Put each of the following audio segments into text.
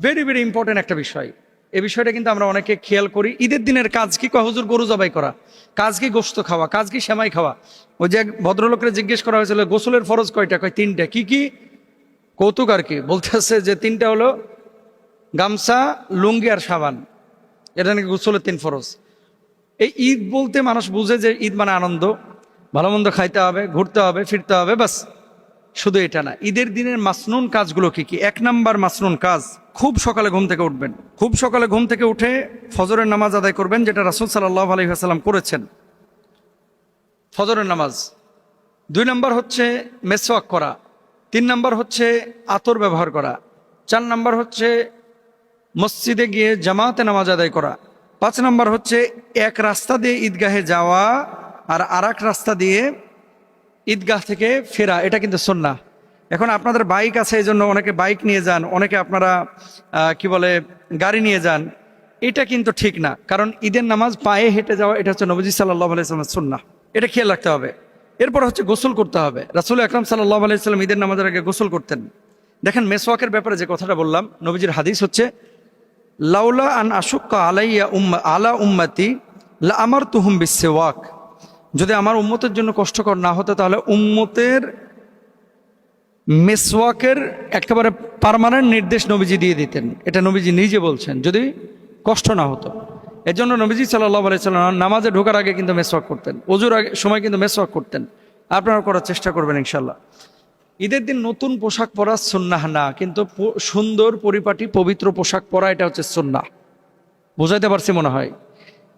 Very very important একটা বিষয়। এই বিষয়টা কিন্তু আমরা অনেকে খেয়াল করি। ঈদের দিনের কাজ কি? কয় হুজুর গরু জবাই করা। কাজ কি? গোশত খাওয়া। কাজ কি? সেমাই খাওয়া। ওই যে এক ভদ্রলোকের জিজ্ঞেস করা হয়েছিল গোসলের ফরজ কয়টা? কয় 3টা। কি কি? কৌতুক আর কি। বলতেছে যে 3টা হলো গামছা, লুঙ্গি আর সাবান। এটা নাকি গোসলের 3 ফরজ। এই ঈদ বলতে মানুষ বুঝে যে ঈদ মানে আনন্দ, ভালো মন্দ খাইতে হবে, ঘুরতে হবে, ফিরতে হবে, বাস। শুধু এটা না, ঈদের দিনের মাসনুন কাজগুলো কি কি? 1 নাম্বার মাসনুন কাজ, খুব সকালে ঘুম থেকে উঠবেন। খুব সকালে ঘুম থেকে উঠে ফজরের নামাজ আদায় করবেন, যেটা রাসূল সাল্লাল্লাহু আলাইহি ওয়াসাল্লাম করেছেন, ফজরের নামাজ। 2 নাম্বার হচ্ছে মেসওয়াক করা। 3 নাম্বার হচ্ছে আতর ব্যবহার করা। 4 নাম্বার হচ্ছে মসজিদে গিয়ে জামাতে নামাজ আদায় করা। 5 নাম্বার হচ্ছে এক রাস্তা দিয়ে ঈদগাহে যাওয়া আর আরেক রাস্তা দিয়ে ঈদগাহ থেকে ফেরা। এটা কিন্তু সুন্নাহ। এখন আপনাদের বাইক আছে, এই জন্য অনেকে বাইক নিয়ে যান, অনেকে আপনারা কি বলে গাড়ি নিয়ে যান। এটা কিন্তু ঠিক না, কারণ ঈদের নামাজ পায়ে হেঁটে যাওয়া এটা হচ্ছে নবীজি সাল্লাল্লাহু আলাইহি ওয়াসাল্লামের সুন্নাহ। এটা খেয়াল রাখতে হবে। এরপর হচ্ছে গোসল করতে হবে। রাসূল আকরাম সাল্লাল্লাহু আলাইহি ওয়াসাল্লাম ঈদের নামাজের আগে গোসল করতেন। দেখেন, মেসওয়াকের ব্যাপারে যে কথাটা বললাম, নবীজির হাদিস হচ্ছে লাউলা আন আশুক্কা আলাইয়া আলা উম্মতি লা আমারতুহুম বিসওয়াক। যদি আমার উম্মতের জন্য কষ্টকর না হতো তাহলে উম্মতের মেসওয়াকের একেবারে পার্মানেন্ট নির্দেশ নবীজি দিয়ে দিতেন। এটা নবীজি নিজে বলছেন, যদি কষ্ট না হতো। এর জন্য নবীজি সাল্লাল্লাহু আলাইহি ওয়াসাল্লাম নামাজে ঢোকার আগে কিন্তু মেসওয়াক করতেন, ওযুর আগে সময় কিন্তু মেসওয়াক করতেন। আপনারা করার চেষ্টা করবেন ইনশাল্লাহ। ঈদের দিন নতুন পোশাক পরা সুন্নাহ না, কিন্তু সুন্দর পরিপাটি পবিত্র পোশাক পরা এটা হচ্ছে সুন্নাহ। বুঝাইতে পারছি মনে হয়।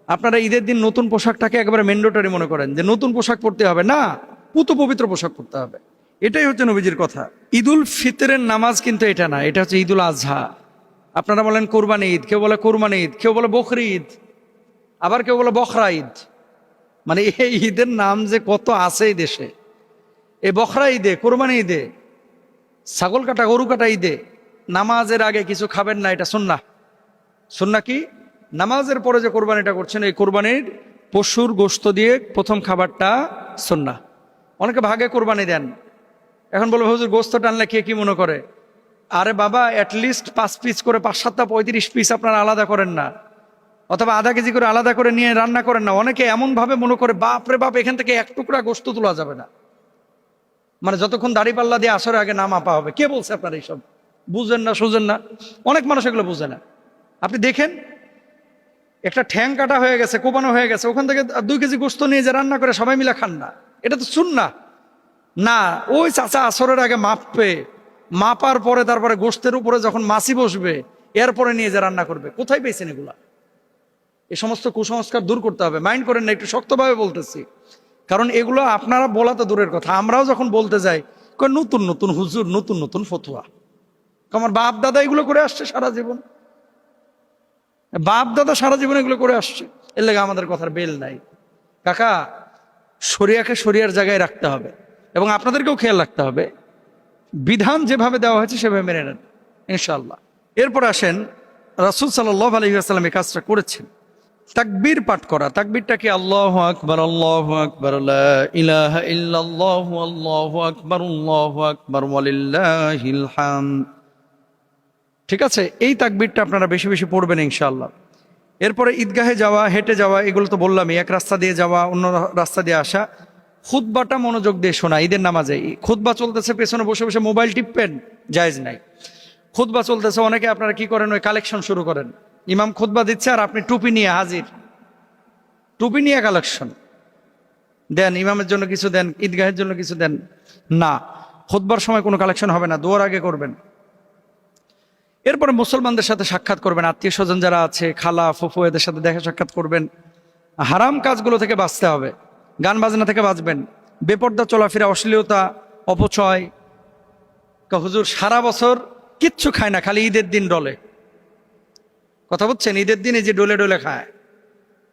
আপনারা ঈদের দিন নতুন পোশাকটাকে একেবারে ম্যান্ডেটরি মনে করেন যে নতুন পোশাক পরতে হবে। না, পুতো পবিত্র পোশাক পরতে হবে। এটাই হচ্ছে নবীজির কথা। ঈদুল ফিতরের নামাজ কিন্তু এটা না, এটা হচ্ছে ঈদুল আজহা। আপনারা বলেন কোরবানি ঈদ, কেউ বলে কোরবানি ঈদ, কেউ বলে বকরি ঈদ, আবার কেউ বলে বখরা ঈদ। মানে এই ঈদের নাম যে কত আছে এই দেশে। এই বখরা ঈদে, কোরবানি ঈদে, ছাগল কাটা, গরু কাটা ঈদে নামাজের আগে কিছু খাবেন না, এটা সুন্নাহ। সুন্নাহ কি? নামাজের পরে যে কোরবানিটা করছেন, এই কোরবানির পশুর গোশত দিয়ে প্রথম খাবারটা সুন্নাহ। অনেকে ভাগে কোরবানি দেন। এখন বলবো হুজুর গোশত টানলে কে কি মনে করে? আরে বাবা, অ্যাটলিস্ট 5 পিস করে, 5-7টা 35 পিস আপনারা আলাদা করেন না, অথবা আধা কেজি করে আলাদা করে নিয়ে রান্না করেন না। অনেকে এমন ভাবে মনে করে বাপ রে বাপ, এখান থেকে 1 টুকরা গোশত তোলা যাবে না, মানে যতক্ষণ দাড়ি পাল্লা দিয়ে আসরে আগে না মাপা হবে। কে বলছে আপনার এইসব? বুঝেন না, সুঝেন না। অনেক মানুষ এগুলো বুঝে না। আপনি দেখেন, একটা ঠ্যাং কাটা হয়ে গেছে, কোপানো হয়ে গেছে, ওখান থেকে 2 কেজি গোশত নিয়ে যে রান্না করে সবাই মিলে খান না, এটা তো সুন্নাহ না। ওই চাচা আসরের আগে মাপবে, মাপার পরে তারপরে গোশতের উপরে যখন মাছি বসবে এরপরে নিয়ে যে রান্না করবে। কোথায় পেয়েছেন এগুলা? এই সমস্ত কুসংস্কার দূর করতে হবে। মাইন্ড করেন না, একটু শক্তভাবে বলতেছি, কারণ এগুলো আপনারা বলা তো দূরের কথা, আমরাও যখন বলতে যাই নতুন নতুন হুজুর, নতুন নতুন ফতোয়া। আমার বাপ দাদা এগুলো করে আসছে সারা জীবন, বাপ দাদা সারা জীবন এগুলো করে আসছে, এর লেগে আমাদের কথার বেল নাই। কাকা, শরিয়াকে শরিয়ার জায়গায় রাখতে হবে, এবং আপনাদেরকেও খেয়াল রাখতে হবে বিধান যেভাবে দেওয়া হয়েছে সেভাবে মেনে নেন ইনশাআল্লাহ। এরপর আসেন, রাসূল সাল্লাল্লাহু আলাইহি ওয়াসাল্লাম এই কাজটা করেছেন, তাকবীর পাঠ করা। তাকবীরটা কি? আল্লাহু আকবার, আল্লাহু আকবার, লা ইলাহা ইল্লাল্লাহু, আল্লাহু আকবার, আল্লাহু আকবার, ওয়ালিল্লাহিল হামদ। ঠিক আছে, এই তাকবীরটা আপনারা বেশি বেশি পড়বেন ইনশাআল্লাহ। এরপরে ঈদগাহে যাওয়া, হেঁটে যাওয়া, এগুলো তো বললামই। এক রাস্তা দিয়ে যাওয়া, অন্য রাস্তা দিয়ে আসা। খুতবাটা মনোযোগ দিয়ে শোনা। ঈদের নামাজে খুতবা চলতেছে, পেছনে বসে বসে মোবাইল টিপবেন, জায়েজ নাই। খুতবা চলতেছে, অনেকে আপনারা কি করেন, ওই কালেকশন শুরু করেন। ইমাম খুতবা দিচ্ছে আর আপনি টুপি নিয়ে হাজির, টুপি নিয়ে কালেকশন দেন, ইমামের জন্য কিছু দেন, ঈদগাহের জন্য কিছু দেন। না, খুতবার সময় কোনো কালেকশন হবে না, দোয়ার আগে করবেন। এরপরে মুসলমানদের সাথে সাক্ষাৎ করবেন, আত্মীয় স্বজন যারা আছে, খালা ফুফু, এদের সাথে দেখা সাক্ষাৎ করবেন। হারাম কাজগুলো থেকে বাঁচতে হবে, গান বাজনা থেকে বাঁচবেন, বেপর্দা চলাফেরা, অশ্লীলতা, অপচয়। হুজুর সারা বছর কিচ্ছু খায় না, খালি ঈদের দিন ডলে। কথা বলছেন? ঈদের দিন এই যে ডলে ডলে খায়,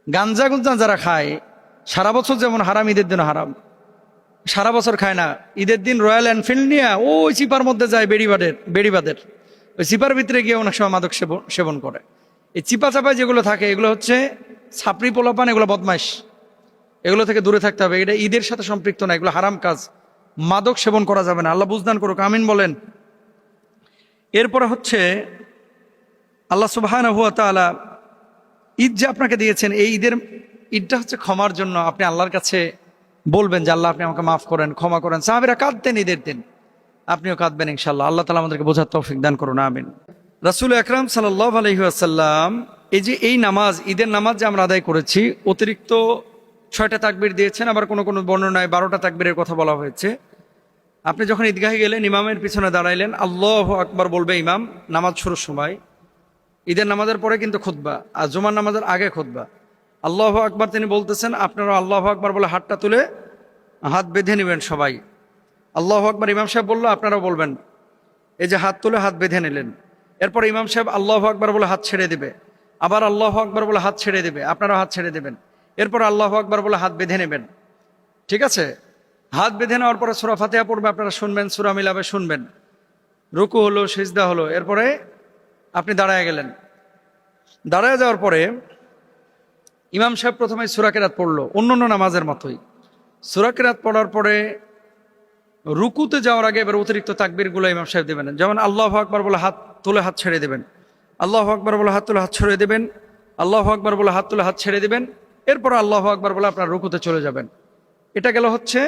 গাঞ্জা গুঞ্জা যারা খায় সারা বছর যেমন হারাম, ঈদের দিন হারাম। সারা বছর খায় না, ঈদের দিন রয়্যাল এনফিল্ড নিয়ে ওই চিপার মধ্যে যায়, বেড়িবাদের ওই চিপার ভিতরে গিয়ে অনেক সময় মাদক সেবন করে। এই চিপা চাপায় যেগুলো থাকে এগুলো হচ্ছে ছাপড়ি পোলাপান, এগুলো বদমাইশ, এগুলো থেকে দূরে থাকতে হবে। এটা ঈদের সাথে সম্পৃক্ত না, এগুলো হারাম কাজ, মাদক সেবন করা যাবে না। আল্লাহ বুঝদান করুক, আমিন বলেন। এরপরে হচ্ছে আল্লাহ সুবহানাহু ওয়া তাআলা ঈদ যে আপনাকে দিয়েছেন, এই ঈদটা হচ্ছে ক্ষমার জন্য। আপনি আল্লাহর কাছে বলবেন যে আল্লাহ আপনি আমাকে মাফ করেন, ক্ষমা করেন। সাহাবীরা কাঁদতেন ঈদের দিন, আপনিও কাঁদবেন ইনশাআল্লাহ। আল্লাহ তাআলা আমাদেরকে বোঝার তৌফিক দান করুন, আমিন। রাসূল আকরাম সাল্লাল্লাহু আলাইহি ওয়াসাল্লাম এই নামাজ, ঈদের নামাজ যে আমরা আদায় করেছি, অতিরিক্ত 6টা তাকবীর দিয়েছেন, আবার কোনো কোনো বর্ণনায় 12টা তাকবীরের কথা বলা হয়েছে। আপনি যখন ঈদগাহে গেলেন, ইমামের পিছনে দাঁড়াইলেন, আল্লাহু আকবার বলবে ইমাম নামাজ শুরুর সময়। ঈদের নামাজের পরে কিন্তু খুতবা, আর জুমার নামাজের আগে খুতবা। আল্লাহু আকবার তিনি বলতেছেন, আপনারা আল্লাহু আকবার বলে হাতটা তুলে হাত বেঁধে নেবেন সবাই। আল্লাহু আকবার ইমাম সাহেব বললো, আপনারাও বলবেন। এই যে হাত তুলে হাত বেঁধে নিলেন, এরপর ইমাম সাহেব আল্লাহু আকবার বলে হাত ছেড়ে দিবে, আবার আল্লাহু আকবার বলে হাত ছেড়ে দিবে, আপনারাও হাত ছেড়ে দেবেন। এরপর আল্লাহু আকবার বলে হাত বেঁধে নেবেন, ঠিক আছে? হাত বেঁধে নেওয়ার পরে সূরা ফাতিহা পড়বে, আপনারা শুনবেন, সূরা মিলাবে শুনবেন। রুকু হলো, সিজদা হলো, এরপরে আপনি দাঁড়ায় গেলেন। দাঁড়ায় যাওয়ার পরে ইমাম সাহেব প্রথমে সূরা কিরাত পড়লো, অন্যান্য নামাজের মতোই। সূরা কিরাত পড়ার পরে রুকুতে যাওয়ার আগে এবার অতিরিক্ত তাকবীরগুলো ইমাম সাহেব দেবেন। যেমন আল্লাহু আকবার বলে হাত তুলে হাত ছেড়ে দেবেন, আল্লাহু আকবার বলে হাত তুলে হাত ছেড়ে দেবেন, আল্লাহু আকবার বলে হাত তুলে হাত ছেড়ে দেবেন। এরপর আল্লাহু আকবার বলে আপনার রুকুতে চলে যাবেন। এটা গেল হচ্ছে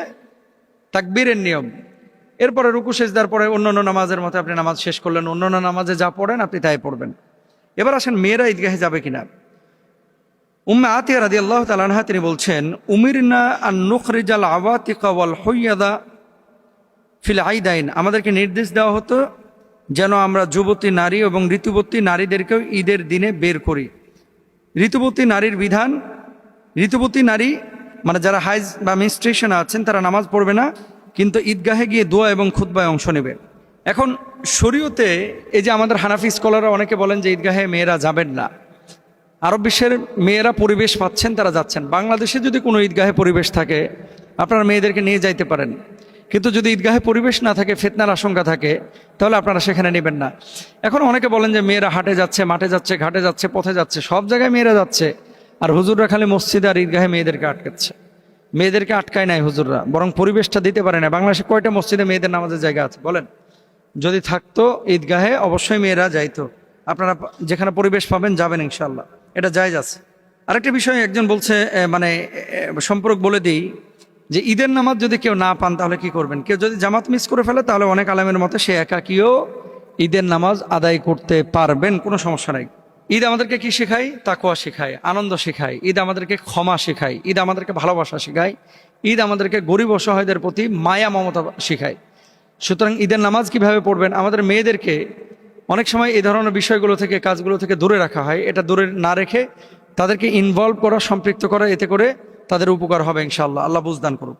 তাকবীরের নিয়ম। এরপরে রুকু সেজদার পরে অন্যান্য নামাজের মতো আপনি নামাজ শেষ করলেন, অন্যান্য নামাজে যা পড়েন আপনি তাই পড়বেন। এবার আসেন মেয়েরা ঈদগাহে যাবে কিনা। উম্মে আতিয়া রাদিয়াল্লাহু তাআলা আনহা তিনি বলছেন, উমিরনা আন নুখরিজাল আওয়াতিকা ওয়াল হুইয়াদা ফিল আইদাইন, আমাদেরকে নির্দেশ দেওয়া হতো যেন আমরা যুবতী নারী এবং ঋতুবতী নারীদেরকেও ঈদের দিনে বের করি। ঋতুবতী নারীর বিধান, ঋতুবতী নারী মানে যারা হাইজ বা মেনস্ট্রুয়েশন আছেন তারা নামাজ পড়বে না, কিন্তু ঈদগাহে গিয়ে দোয়া এবং খুতবায় অংশ নেবে। এখন শরীয়তে এই যে আমাদের হানাফি স্কলাররা অনেকে বলেন যে ঈদগাহে মেয়েরা যাবেন না। আরব বিশ্বের মেয়েরা পরিবেশ পাচ্ছেন, তারা যাচ্ছেন। বাংলাদেশে যদি কোনো ঈদগাহে পরিবেশ থাকে আপনারা মেয়েদেরকে নিয়ে যাইতে পারেন, কিন্তু যদি ঈদগাহে পরিবেশ না থাকে, ফিতনার আশঙ্কা থাকে, তাহলে আপনারা সেখানে নেবেন না। এখন অনেকে বলেন যে মেয়েরা হাটে যাচ্ছে, মাঠে যাচ্ছে, ঘাটে যাচ্ছে, পথে যাচ্ছে, সব জায়গায় মেয়েরা যাচ্ছে, আর হুজুররা খালি মসজিদে আর ঈদগাহে মেয়েদেরকে আটকাচ্ছে। মেয়েদেরকে আটকায় নাই হুজুররা, বরং পরিবেশটা দিতে পারে না। বাংলাদেশে কয়টা মসজিদে মেয়েদের নামাজের জায়গা আছে বলেন? যদি থাকতো ঈদগাহে অবশ্যই মেয়েরা যাইতো। আপনারা যেখানে পরিবেশ পাবেন যাবেন ইনশাআল্লাহ, এটা জায়েজ আছে। আরেকটা বিষয় একজন বলছে, মানে সম্পর্ক বলে দিই যে ঈদের নামাজ যদি কেউ না পান তাহলে কি করবেন। কেউ যদি জামাত মিস করে ফেলে তাহলে অনেক আলেমের মতে সে একাকীও ঈদের নামাজ আদায় করতে পারবেন, কোনো সমস্যা নাই। ঈদ আমাদেরকে কি শেখায়? তাকওয়া শেখায়, আনন্দ শেখায়। ঈদ আমাদেরকে ক্ষমা শেখায়, ঈদ আমাদেরকে ভালোবাসা শেখায়, ঈদ আমাদেরকে গরিব অসহায়দের প্রতি মায়া মমতা শেখায়। সুতরাং ঈদের নামাজ কিভাবে পড়বেন, আমাদের মেয়েদেরকে অনেক সময় এই ধরনের বিষয়গুলো থেকে, কাজগুলো থেকে দূরে রাখা হয়। এটা দূরে না রেখে তাদেরকে ইনভলভ করা, সম্পৃক্ত করা, এতে করে তাদের উপকার হবে ইনশাআল্লাহ। আল্লাহ বুঝদান করুক।